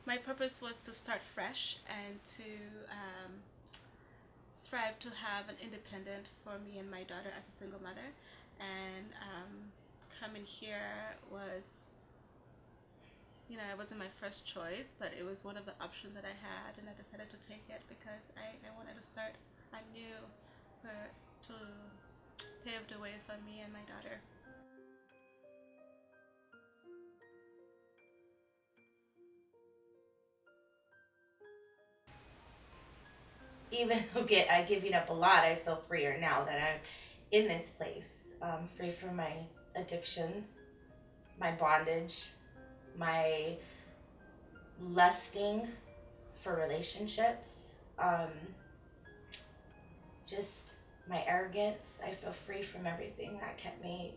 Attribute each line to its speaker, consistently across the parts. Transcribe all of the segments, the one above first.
Speaker 1: My purpose was to start fresh and to strive to have an independent for me and my daughter as a single mother. And coming here was, it wasn't my first choice, but it was one of the options that I had, and I decided to take it because I wanted to start anew to pave the way for me and my daughter.
Speaker 2: Even though I give it up a lot, I feel freer now that I'm in this place, free from my addictions, my bondage, my lusting for relationships, just my arrogance. I feel free from everything that kept me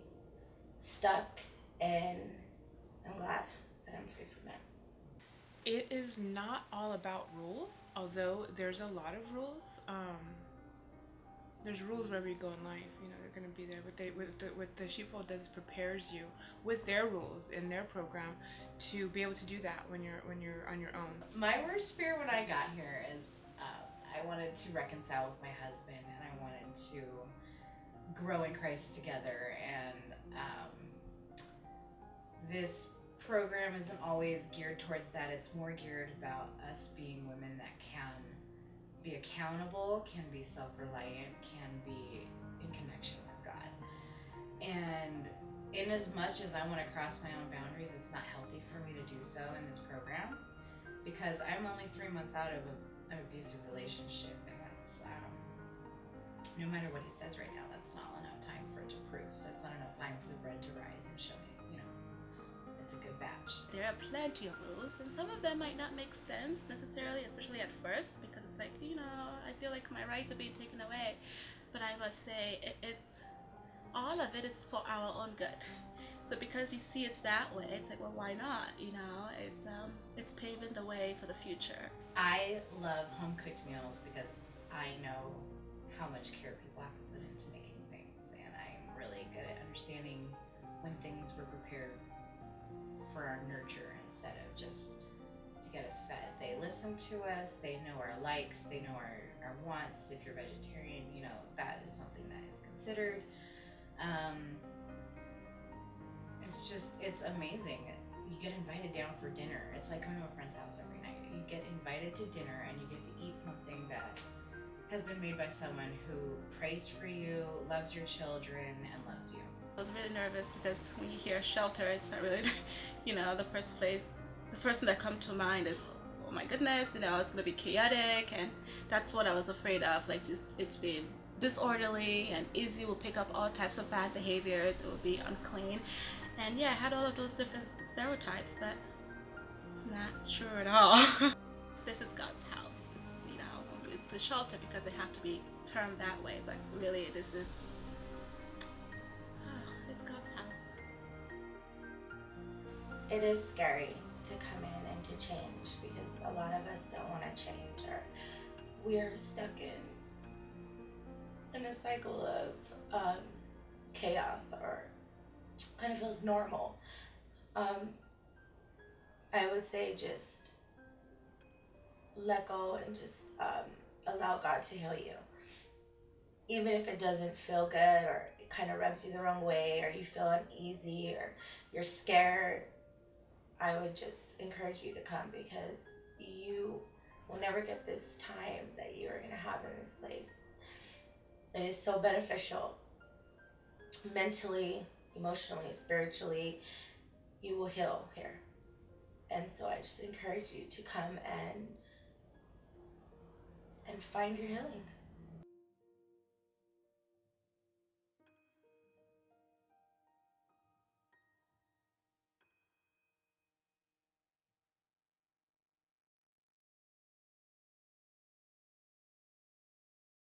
Speaker 2: stuck, and I'm glad that I'm free from it.
Speaker 3: It is not all about rules, although there's a lot of rules. There's rules wherever you go in life. They're going to be there. What the Sheepfold does prepares you with their rules in their program to be able to do that when you're on your own.
Speaker 4: My worst fear when I got here is I wanted to reconcile with my husband, and I wanted to grow in Christ together. And this program isn't always geared towards that. It's more geared about us being women that can be accountable, can be self-reliant, can be in connection with God. And in as much as I want to cross my own boundaries, it's not healthy for me to do so in this program, because I'm only 3 months out of an abusive relationship, and that's no matter what he says right now, that's not enough time for it to prove. That's not enough time for the bread to rise and show me, it's a good batch.
Speaker 1: There are plenty of rules, and some of them might not make sense necessarily, especially at first, because it's like, I feel like my rights are being taken away. But I must say, it's all of it, it's for our own good. So because you see it that way, it's like, well, why not? It's paving the way for the future.
Speaker 4: I love home cooked meals because I know how much care people have to put into making things, and I'm really good at understanding when things were prepared for our nurture instead of just to get us fed. They listen to us, they know our likes, they know our wants. If you're vegetarian, that is something that is considered. It's amazing. You get invited down for dinner. It's like going to a friend's house every night. You get invited to dinner and you get to eat something that has been made by someone who prays for you, loves your children, and loves you.
Speaker 1: I was really nervous because when you hear shelter, it's not really, the first thing that comes to mind is, oh my goodness, it's going to be chaotic, and that's what I was afraid of, like just it's being disorderly, and Izzy will pick up all types of bad behaviors, it will be unclean, and yeah, I had all of those different stereotypes, but it's not true at all. This is God's house. It's a shelter because it have to be termed that way, but really this is it's God's house.
Speaker 2: It is scary to come in and to change, because a lot of us don't want to change, or we're stuck in a cycle of chaos, or kind of feels normal. I would say just let go and just allow God to heal you. Even if it doesn't feel good, or it kind of rubs you the wrong way, or you feel uneasy, or you're scared, I would just encourage you to come, because you will never get this time that you are going to have in this place. It is so beneficial mentally, emotionally, spiritually. You will heal here. And so I just encourage you to come and find your healing.